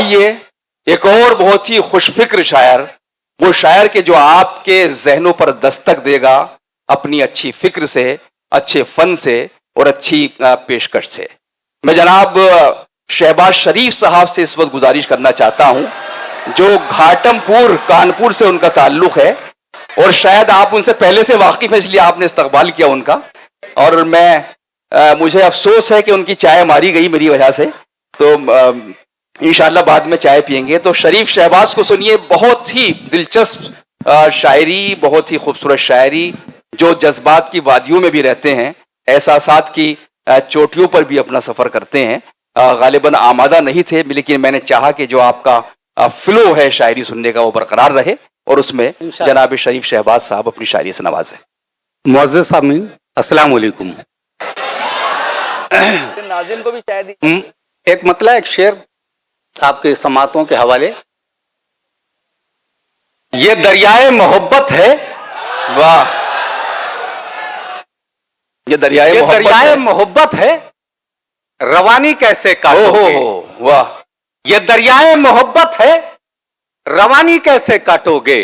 आइए एक और बहुत ही खुशफिक्र शायर, वो शायर के जो आपके जहनों पर दस्तक देगा अपनी अच्छी फिक्र से, अच्छे फन से और अच्छी पेशकश से। मैं जनाब शहबाज शरीफ साहब से इस वक्त गुजारिश करना चाहता हूं, जो घाटमपुर कानपुर से उनका ताल्लुक है और शायद आप उनसे पहले से वाकिफ है, इसलिए आपने इस्तकबाल किया उनका। और मुझे अफसोस है कि उनकी चाय मारी गई मेरी वजह से, तो इंशाल्लाह बाद में चाय पियेंगे। तो शरीफ शहबाज को सुनिए, बहुत ही दिलचस्प शायरी, बहुत ही खूबसूरत शायरी, जो जज्बात की वादियों में भी रहते हैं, एहसासात की चोटियों पर भी अपना सफर करते हैं। गालिबन आमादा नहीं थे, लेकिन मैंने चाहा कि जो आपका फ्लो है शायरी सुनने का वो बरकरार रहे और उसमें जनाब शरीफ शहबाज साहब अपनी शायरी से नवाजें। मुअज़्ज़िज़ सामीन, अस्सलाम वालेकुम। नाज़िम को भी चाय दी। एक मतलब एक शेर आपके समातों के हवाले। ये दरियाए मोहब्बत है, वाह, ये दरियाए मोहब्बत है, रवानी कैसे काटोगे। वाह, ये दरियाए मोहब्बत है, रवानी कैसे काटोगे।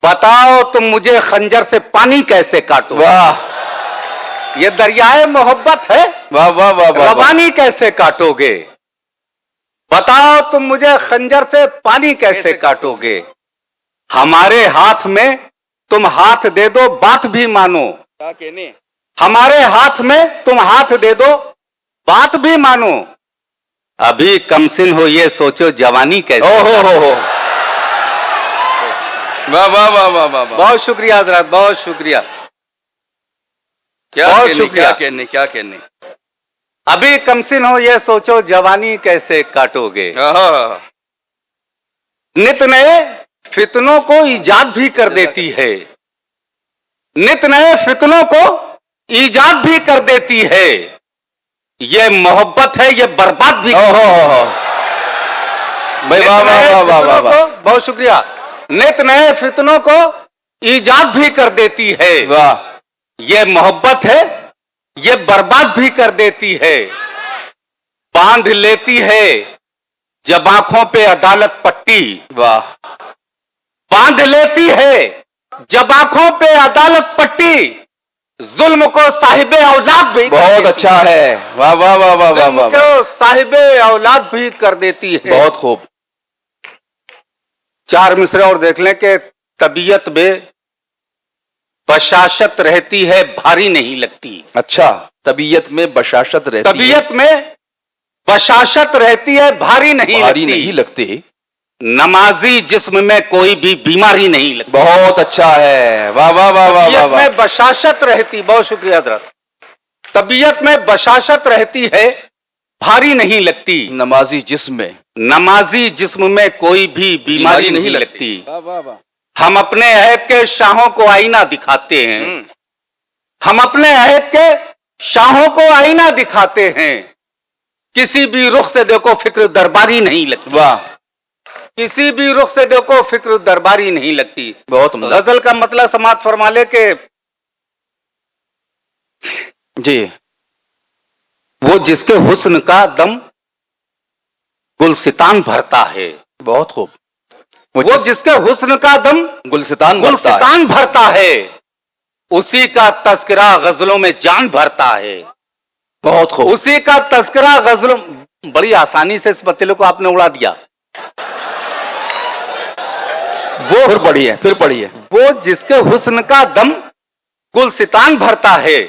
बताओ तुम मुझे खंजर से पानी कैसे काटोगे। वाह, ये दरियाए मोहब्बत है, वाह वाह वाह, रवानी कैसे काटोगे। बताओ तुम मुझे खंजर से पानी कैसे काटोगे। हमारे हाथ में तुम हाथ दे दो, बात भी मानो। क्या कहने। हमारे हाथ में तुम हाथ दे दो, बात भी मानो। अभी कमसिन हो ये सोचो जवानी कैसे। हो वाह वाह वाह वाह वाह, बहुत शुक्रिया हजरत, बहुत शुक्रिया, बहुत शुक्रिया। क्या कहने। अभी कमसिन हो ये सोचो जवानी कैसे काटोगे। नित नए फितनों को ईजाद भी कर देती है, नित नए फितनों को ईजाद भी कर देती है। ये मोहब्बत है, ये बर्बाद भी। भाई वाह वाह वाह वाह वाह, बहुत शुक्रिया। नित नए फितनों को ईजाद भी कर देती है। वाह, ये मोहब्बत है, ये बर्बाद भी कर देती है। बांध लेती है जब आंखों पे अदालत पट्टी। वाह, बांध लेती है जब आंखों पे अदालत पट्टी। जुल्म को साहिबे औलाद भी। बहुत अच्छा है, वाह वाह वाह वाह वाह वाह, को साहिबे औलाद भी कर देती है। बहुत खूब। चार मिसरे और देख लें कि तबीयत में बशाशत रहती है, भारी नहीं लगती। अच्छा, तबीयत में बशाशत रहती तबीयत में बशाशत रहती है, भारी नहीं लगती। नमाजी जिस्म में कोई भी बीमारी नहीं लगती। बहुत अच्छा है, वाह वाह वाह वाह वाह, तबीयत में बशाशत रहती। बहुत शुक्रिया हजरत। तबीयत में बशाशत रहती है, भारी नहीं लगती। नमाजी जिस्म में, नमाजी जिस्म में कोई भी बीमारी नहीं लगती। वाह वाह वाह। हम अपने अहद के शाहों को आईना दिखाते हैं, हम अपने अहद के शाहों को आईना दिखाते हैं। किसी भी रुख से देखो फिक्र दरबारी नहीं लगती। वाह, किसी भी रुख से देखो फिक्र दरबारी नहीं लगती। बहुत गजल का मतलब समात फरमा ले के जी, वो जिसके हुस्न का दम गुलसितान भरता है। बहुत खूब। वो जिसके हुस्न का दम गुलसितान भरता है, उसी का तस्करा गजलों में जान भरता है। बहुत खूब। उसी का तस्करा गजलों। बड़ी आसानी से इस पतीले को आपने उड़ा दिया। वो फिर पढ़िए। वो जिसके हुस्न का दम गुलसितान भरता है,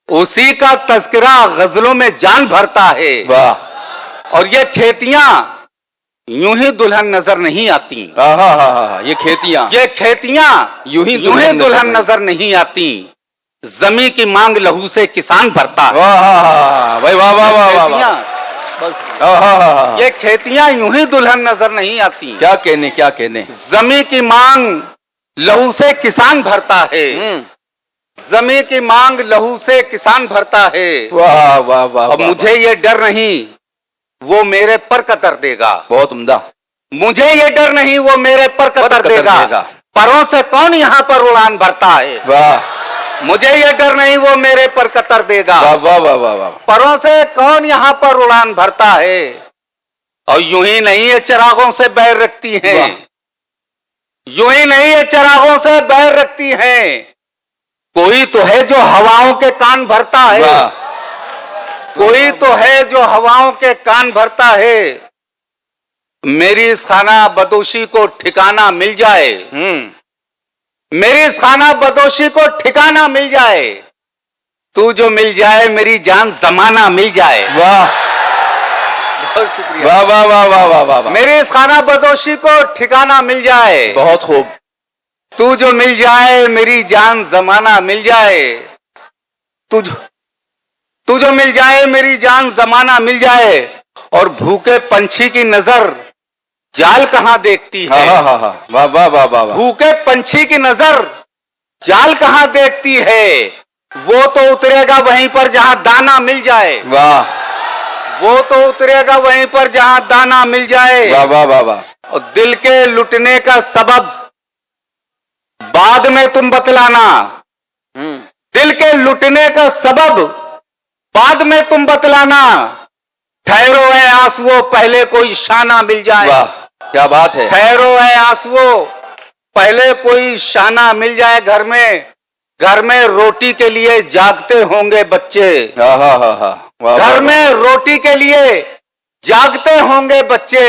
उसी का तस्करा गजलों में जान भरता है। वाह, और ये खेतियां यूं ही दुल्हन नजर नहीं आती। ये खेतियां यूं ही दुल्हन नजर नहीं आती। जमी की मांग लहू से किसान भरता है। वाह वाह वाह वाह वाह, ये खेतियां यूं ही दुल्हन नजर नहीं आती। क्या कहने। जमी की मांग लहू से किसान भरता है। जमी की मांग लहू से किसान भरता है। वाह वाह वाह, और मुझे ये डर नहीं वो मेरे पर कतर देगा। बहुत उम्दा। मुझे ये डर नहीं वो मेरे पर कतर देगा। परों से कौन यहाँ पर उड़ान भरता है। वाह, मुझे ये डर नहीं वो मेरे पर कतर देगा। वाह वाह वाह वाह वाह, परों से कौन यहाँ पर उड़ान भरता है। और यूं ही नहीं ये चिरागों से बैर रखती हैं, वाह। यूं ही नहीं ये चिरागों से बैर रखती हैं। कोई तो है जो हवाओं के कान भरता है, वाह। कोई तो है जो हवाओं के कान भरता है। मेरी इस खाना बदोशी को ठिकाना मिल जाए, मेरी इस खाना बदोशी को ठिकाना मिल जाए। तू जो मिल जाए मेरी जान जमाना मिल जाए। वाह बहुत शुक्रिया। वाह वाह वाह वाह वाह वाह वाह। मेरी इस खाना बदोशी को ठिकाना मिल जाए। बहुत खूब। तू जो मिल जाए मेरी जान जमाना मिल जाए। तू जो मिल जाए मेरी जान जमाना मिल जाए। और भूखे पंछी की नजर जाल कहां देखती हाँ है, हाँ हाँ हाँ, वाह वाह वाह वाह वाह। भूखे पंछी की नजर जाल कहां देखती है। वो तो उतरेगा वहीं पर जहां दाना मिल जाए, वाह वो तो उतरेगा वहीं पर जहां दाना मिल जाए। वाह वाह वाह वाह। और दिल के लुटने का सबब बाद में तुम बतलाना, दिल के लुटने का सबब बाद में तुम बतलाना। ठहरो है आंसुओं पहले कोई शाना मिल जाए, वाह क्या बात है। ठहरो है आंसुओं पहले कोई शाना मिल जाए। घर में रोटी के लिए जागते होंगे बच्चे, हाँ हाँ हाँ हाँ, वाह, वाह, घर वाह। में रोटी के लिए जागते होंगे बच्चे।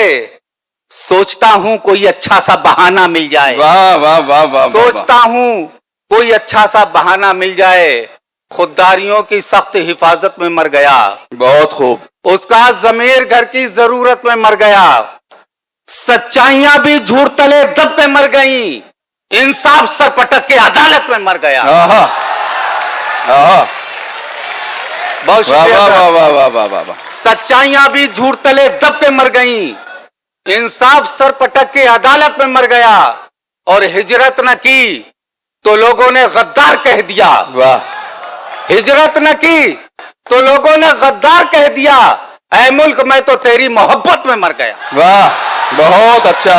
सोचता हूं कोई अच्छा सा बहाना मिल जाए, वाह वाह वाह वाह। सोचता हूं कोई अच्छा सा बहाना मिल जाए। खुददारियों की सख्त हिफाजत में मर गया, बहुत खूब। उसका जमीर घर की जरूरत में मर गया। सच्चाइयां भी झूठ तले दब पे मर गई, इंसाफ सर पटक के अदालत में मर गया। हाँ हाँ हाँ, बहुत वाह शुक्रिया वाह सर। वाह वाह वाह वाह वाह वाह। सच्चाइयां भी झूठ तले दब के मर गईं, इंसाफ सर पटक के अदालत में मर गया। और हिजरत न की तो लोगों ने गद्दार कह दिया, वाह हिजरत न की तो लोगों ने गद्दार कह दिया। ऐ मुल्क मैं तो तेरी मोहब्बत में मर गया। वाह, बहुत अच्छा।